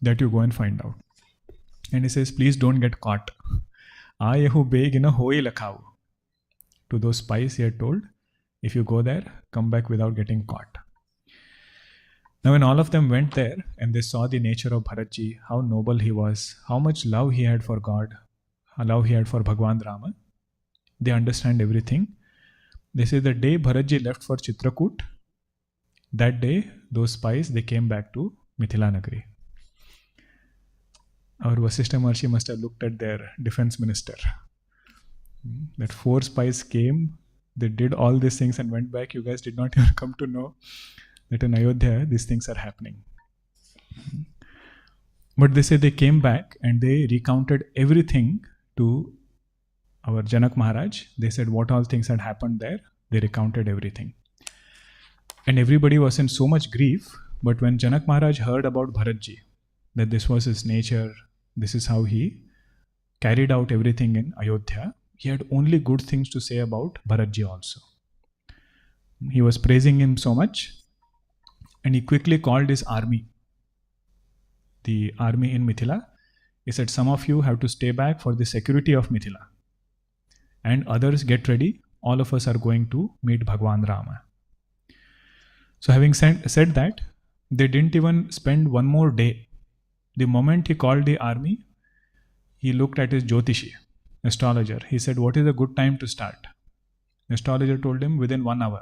That you go and find out. And he says, please don't get caught. Aayehu begina hoi lakhavu. To those spies he had told, if you go there, come back without getting caught. Now when all of them went there and they saw the nature of Bharatji, how noble he was, how much love he had for God, how love he had for Bhagwan Rama, they understand everything. They say the day Bharatji left for Chitrakuta, that day those spies, they came back to Mithila Nagari. Our Vasishtha Maharshi must have looked at their defense minister. That 4 spies came, they did all these things and went back. You guys did not even come to know that in Ayodhya these things are happening. But they say they came back and they recounted everything to our Janaka Maharaj. They said what all things had happened there. They recounted everything. And everybody was in so much grief. But when Janaka Maharaj heard about Bharatji, that this was his nature, this is how he carried out everything in Ayodhya, he had only good things to say about Bharatji also. He was praising him so much, and he quickly called his army, the army in Mithila. He said, some of you have to stay back for the security of Mithila, and others get ready. All of us are going to meet Bhagwan Rama. So having said that, they didn't even spend one more day. The moment he called the army, he looked at his Jyotishi, astrologer. He said, what is a good time to start? The astrologer told him within 1 hour.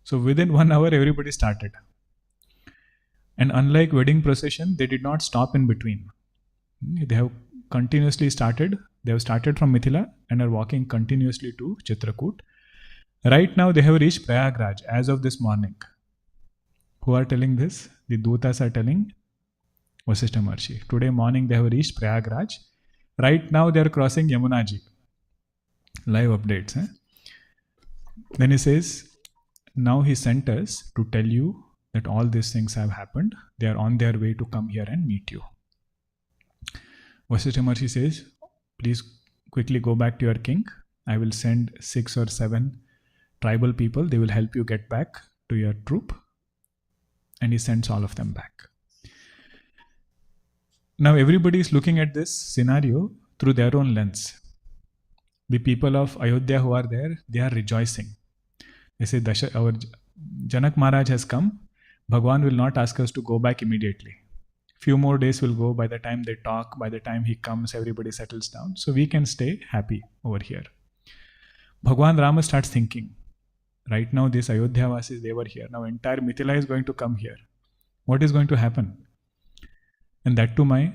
So within 1 hour, everybody started. And unlike wedding procession, they did not stop in between. They have continuously started. They have started from Mithila and are walking continuously to Chitrakuta. Right now, they have reached Prayagraj as of this morning. Who are telling this? The Dutas are telling Vasishtha Maharshi. Today morning, they have reached Prayagraj. Right now, they are crossing Yamunaji. Live updates. Then he says, now he sent us to tell you that all these things have happened. They are on their way to come here and meet you. Vasishtha Maharshi says, please quickly go back to your king. I will send 6 or 7 tribal people. They will help you get back to your troop. And he sends all of them back. Now everybody is looking at this scenario through their own lens. The people of Ayodhya who are there, they are rejoicing. They say, our Janaka Maharaj has come. Bhagwan will not ask us to go back immediately. Few more days will go. By the time they talk, by the time he comes, everybody settles down. So we can stay happy over here. Bhagwan Rama starts thinking, right now this Ayodhya-vasis, they were here. Now entire Mithila is going to come here. What is going to happen? And that to my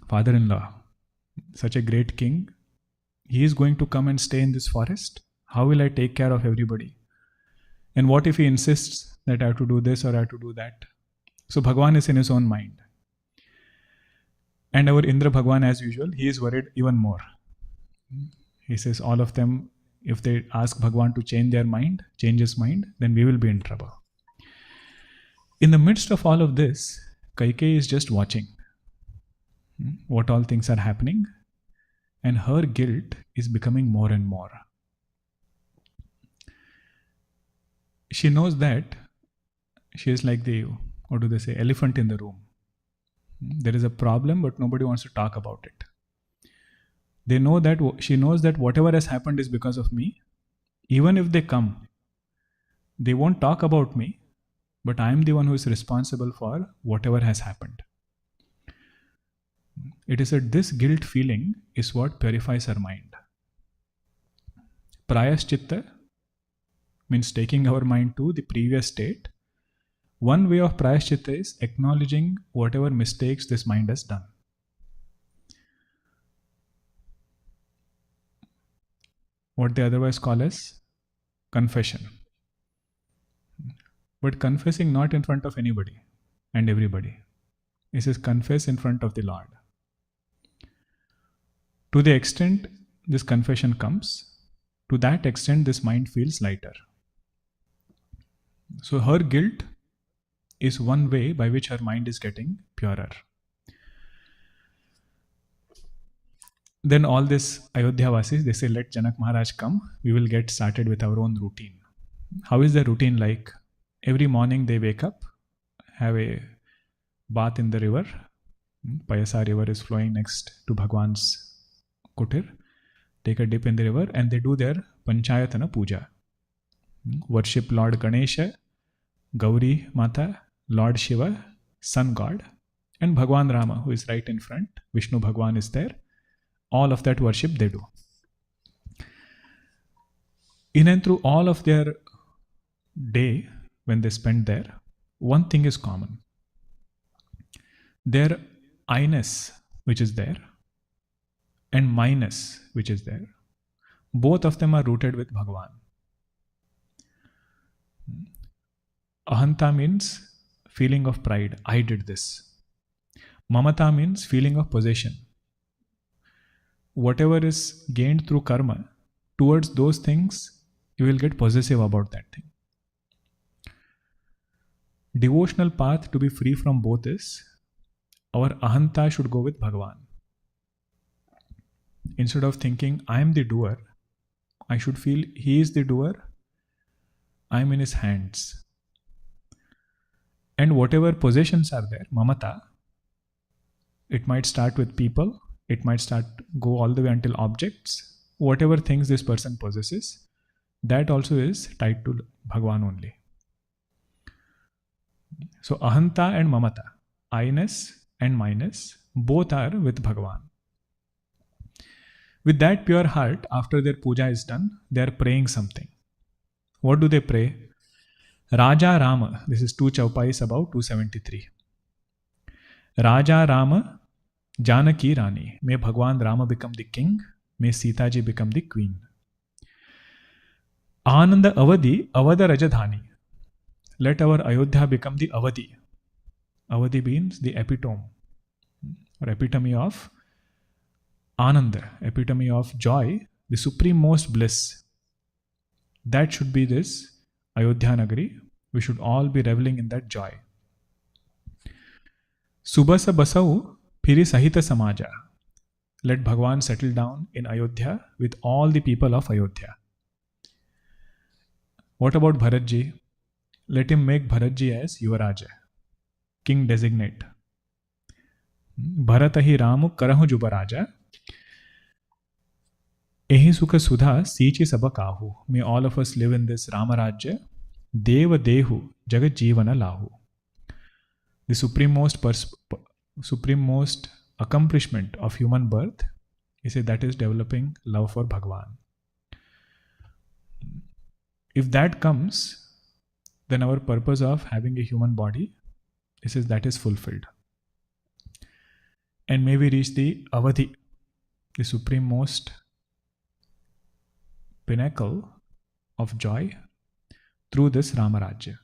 father-in-law, such a great king, he is going to come and stay in this forest. How will I take care of everybody? And what if he insists that I have to do this or I have to do that? So Bhagwan is in his own mind. And our Indra Bhagwan, as usual, he is worried even more. He says all of them, if they ask Bhagwan to change their mind, change his mind, then we will be in trouble. In the midst of all of this, Kaikeyi is just watching what all things are happening, and her guilt is becoming more and more. She knows that she is like the, what do they say, elephant in the room. There is a problem, but nobody wants to talk about it. They know that, she knows that whatever has happened is because of me. Even if they come, they won't talk about me, but I am the one who is responsible for whatever has happened. It is that this guilt feeling is what purifies her mind. Prayaschitta means taking our mind to the previous state. One way of prayaschitta is acknowledging whatever mistakes this mind has done. what they otherwise call as confession. But confessing not in front of anybody and everybody. It says confess in front of the Lord. To the extent this confession comes, to that extent this mind feels lighter. So her guilt is one way by which her mind is getting purer. Then all this Ayodhya-vasis, they say, let Janak Maharaj come, we will get started with our own routine. How is the routine like? Every morning they wake up, have a bath in the river. Payasa river is flowing next to Bhagwan's kutir. Take a dip in the river and they do their Panchayatana Puja. Worship Lord Ganesha, Gauri Mata, Lord Shiva, Sun God, and Bhagwan Rama, who is right in front. Vishnu Bhagwan is there. All of that worship they do. In and through all of their day, when they spend there, one thing is common. Their I-ness, which is there, and minus, which is there, both of them are rooted with Bhagwan. Ahanta means feeling of pride. I did this. Mamata means feeling of possession. Whatever is gained through karma, towards those things, you will get possessive about that thing. Devotional path to be free from both is, our ahanta should go with Bhagwan. Instead of thinking, I am the doer, I should feel he is the doer, I am in his hands. And whatever possessions are there, mamata, it might start with people, it might go all the way until objects. Whatever things this person possesses, that also is tied to Bhagwan only. So ahanta and mamata, I-ness and minus, both are with Bhagwan. With that pure heart, after their puja is done, they are praying something. What do they pray? Raja Rama, this is 2 chaupais above 273. Raja Rama, Janaki Rani, may Bhagwan Rama become the king, may Sita ji become the queen. Ananda Avadi, Avada Rajadhani, let our Ayodhya become the Avadi. Avadi means the epitome or epitome of Ananda, epitome of joy, the supreme most bliss. That should be this Ayodhya Nagari. We should all be reveling in that joy. Subasa Basau Phiri Sahita Samaja. Let Bhagwan settle down in Ayodhya with all the people of Ayodhya. What about Bharatji? Let him make Bharatji as Yuvaraja, king designate. Bharata hi Ramu Karahu Jubaraja. Ehi Sukha Sudha Sichi Sabakahu. May all of us live in this Ramarajya. Deva Dehu Jagat Jivana Lahu. The supreme-most accomplishment of human birth, he said, that is developing love for Bhagwan. If that comes, then our purpose of having a human body, he says, that is fulfilled. And may we reach the Avadhi, the supreme-most pinnacle of joy through this Ramarajya.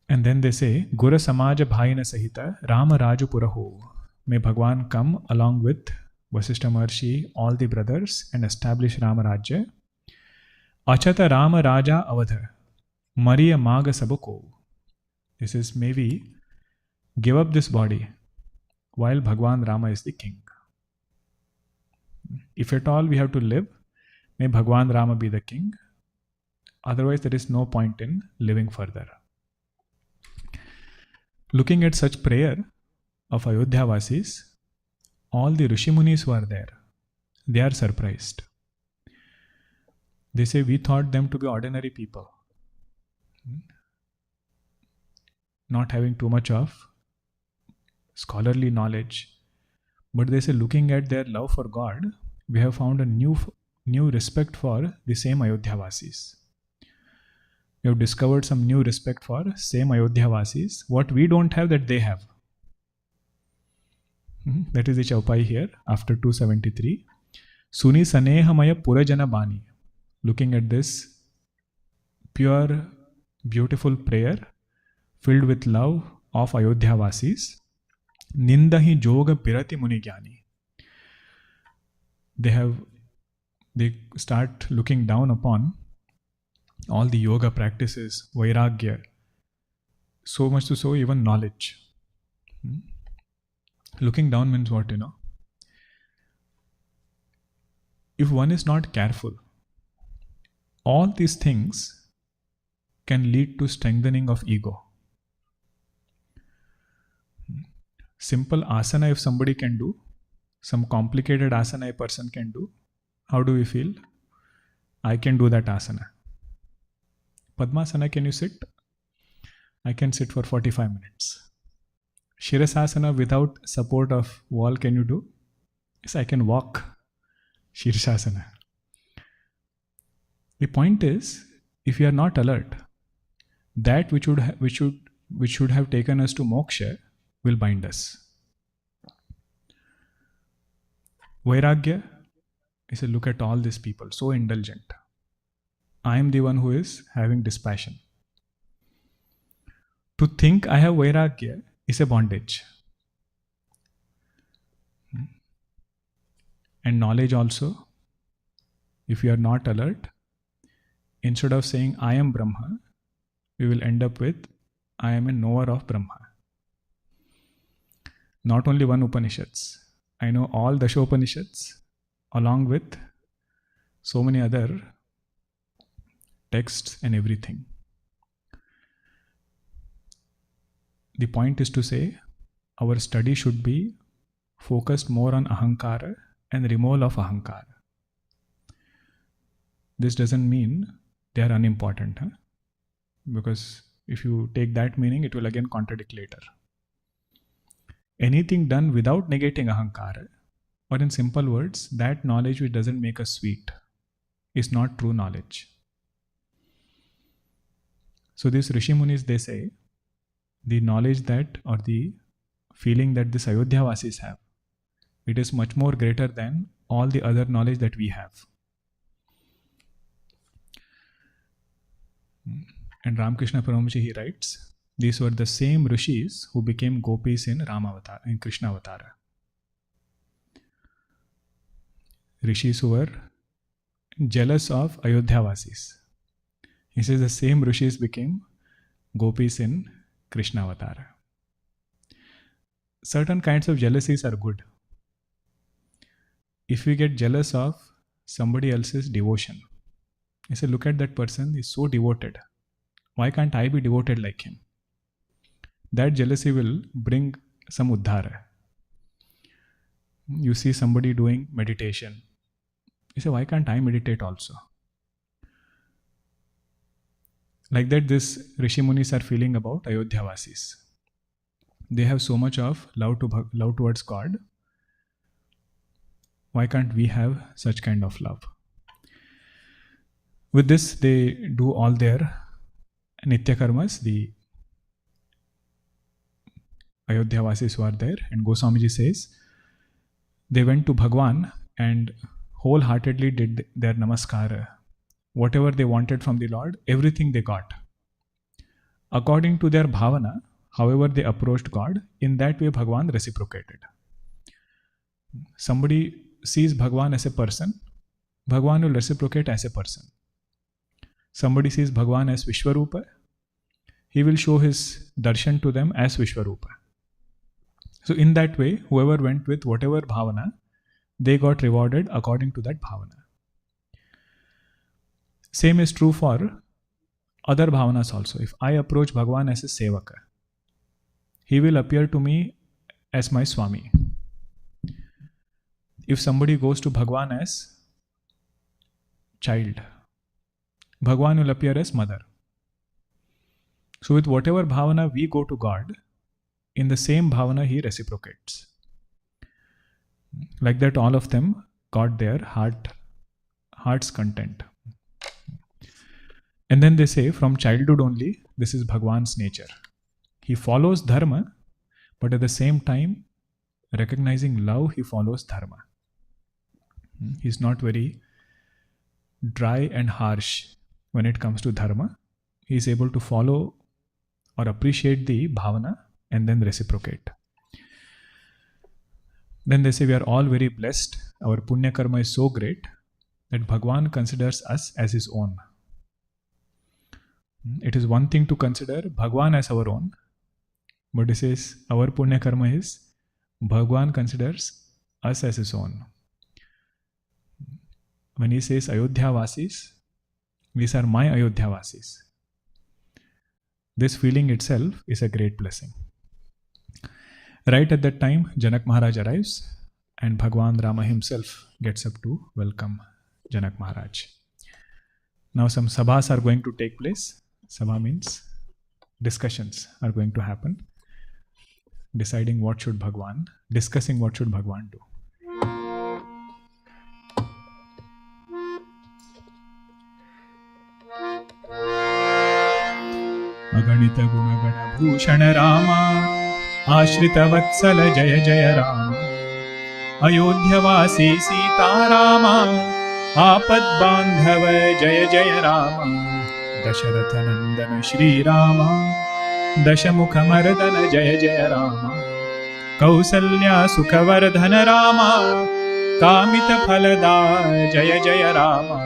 And then they say, Gura Samaja Bhayana Sahita Rama Raju Puraho. May Bhagwan come along with Vasishtha Maharshi, all the brothers, and establish Ramarajya. Achata Rama Raja Avadha Maria Maga Sabako. This is, may we give up this body while Bhagwan Rama is the king. If at all we have to live, may Bhagwan Rama be the king. Otherwise, there is no point in living further. Looking at such prayer of Ayodhya-vasis, all the Rishi-munis who are there, they are surprised. They say, we thought them to be ordinary people, not having too much of scholarly knowledge. But they say, looking at their love for God, we have found a new respect for the same Ayodhya-vasis. We have discovered some new respect for same Ayodhya-vasis. What we don't have, that they have. That is the chaupai here after 273. Suni Sanehamaya Purajana Bani. Looking at this pure, beautiful prayer filled with love of Ayodhya-vasis. Nindahi Joga Pirati Muni Gyani. They start looking down upon all the yoga practices, vairagya, so much so even knowledge. Looking down means what, If one is not careful, all these things can lead to strengthening of ego. Simple asana if somebody can do, some complicated asana a person can do, how do we feel? I can do that asana. Padmasana, can you sit? I can sit for 45 minutes. Shirasasana without support of wall, can you do? Yes, I can walk. Shirasasana. The point is, if you are not alert, that which should have taken us to moksha will bind us. Vairagya is a look at all these people, so indulgent. I am the one who is having dispassion. To think I have vairagya is a bondage. And knowledge also, if you are not alert, instead of saying I am Brahma, we will end up with I am a knower of Brahma. Not only one Upanishads. I know all Dashopanishads along with so many other texts and everything. The point is to say our study should be focused more on ahankara and removal of ahankara. This doesn't mean they are unimportant, because if you take that meaning, it will again contradict later. Anything done without negating ahankara, or in simple words, that knowledge which doesn't make us sweet, is not true knowledge. So these Rishi Munis, they say, the knowledge that, or the feeling that this Ayodhya-vasis have, it is much more greater than all the other knowledge that we have. And Ramakrishna Paramahansa, he writes, these were the same rishis who became gopis in Ramavatar, in Krishna Avatara. Rishis who were jealous of Ayodhya-vasis. He says the same rishis became gopis in Krishna Avatara. Certain kinds of jealousies are good. If we get jealous of somebody else's devotion, I say, look at that person, he's so devoted. Why can't I be devoted like him? That jealousy will bring some uddhara. You see somebody doing meditation. You say, why can't I meditate also? Like that, this Rishi Munis are feeling about Ayodhya-vasis. They have so much of love towards God. Why can't we have such kind of love? With this, they do all their Nitya Karmas, the Ayodhya-vasis who are there. And Goswamiji says, they went to Bhagwan and wholeheartedly did their namaskara. Whatever they wanted from the Lord, everything they got. According to their bhavana, however they approached God, in that way Bhagwan reciprocated. Somebody sees Bhagwan as a person, Bhagwan will reciprocate as a person. Somebody sees Bhagwan as Vishwarupa, he will show his darshan to them as Vishwarupa. So in that way, whoever went with whatever bhavana, they got rewarded according to that bhavana. Same is true for other bhavanas also. If I approach Bhagwan as a sevaka, he will appear to me as my Swami. If somebody goes to Bhagwan as child, Bhagwan will appear as mother. So with whatever bhavana we go to God, in the same bhavana he reciprocates. Like that, all of them got their heart's content. And then they say, from childhood only, this is Bhagwan's nature. He follows dharma, but at the same time, recognizing love, he follows dharma. He's not very dry and harsh when it comes to dharma. He is able to follow or appreciate the bhavana and then reciprocate. Then they say we are all very blessed. Our punya karma is so great that Bhagwan considers us as his own. It is one thing to consider Bhagwan as our own, but he says our punya karma is Bhagwan considers us as his own. When he says Ayodhya-vasis, these are my Ayodhya-vasis. This feeling itself is a great blessing. Right at that time, Janak Maharaj arrives and Bhagwan Rama himself gets up to welcome Janak Maharaj. Now some sabhas are going to take place. Sabha means discussions are going to happen. Discussing what should Bhagwan do. Aganita Gunagana Bhushana Rama Ashrita Vatsala Jaya Jaya Rama Ayodhya-vasis Sita Rama Apad Bandhava Jaya Jaya Rama Dasharatha Nandana Shri Rama Dashamukha Mardana Jaya Jaya Rama Kausalya Sukhavardhana Rama Kamita Phalada Jaya Jaya Rama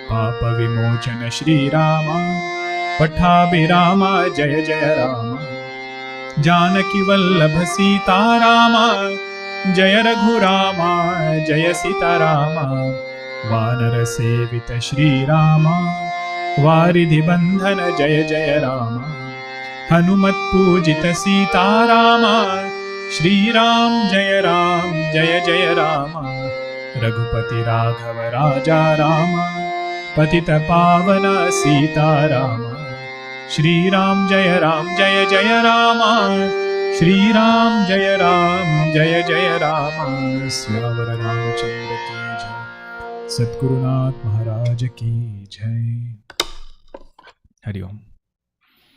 Papa Vimochana Shri Rama Pathabhirama Jaya Jaya Rama Janaki Vallabha Sita Rama Jaya Raghurama Jaya Sita Rama Vanara Sevita Shri Rama Varidhi Bandhana Jaya Jaya Rama Hanumat Pujita Sita Rama Shri Ram Jaya Jaya Rama Raghupati Raghava Raja Rama Patita Pavana Sita Rama Shri Ram Jaya Jaya Rama Shri Ram Jaya Jaya Rama Syavara Ramchandra ki jai Satgurunath Maharaj ki jai Hari Om.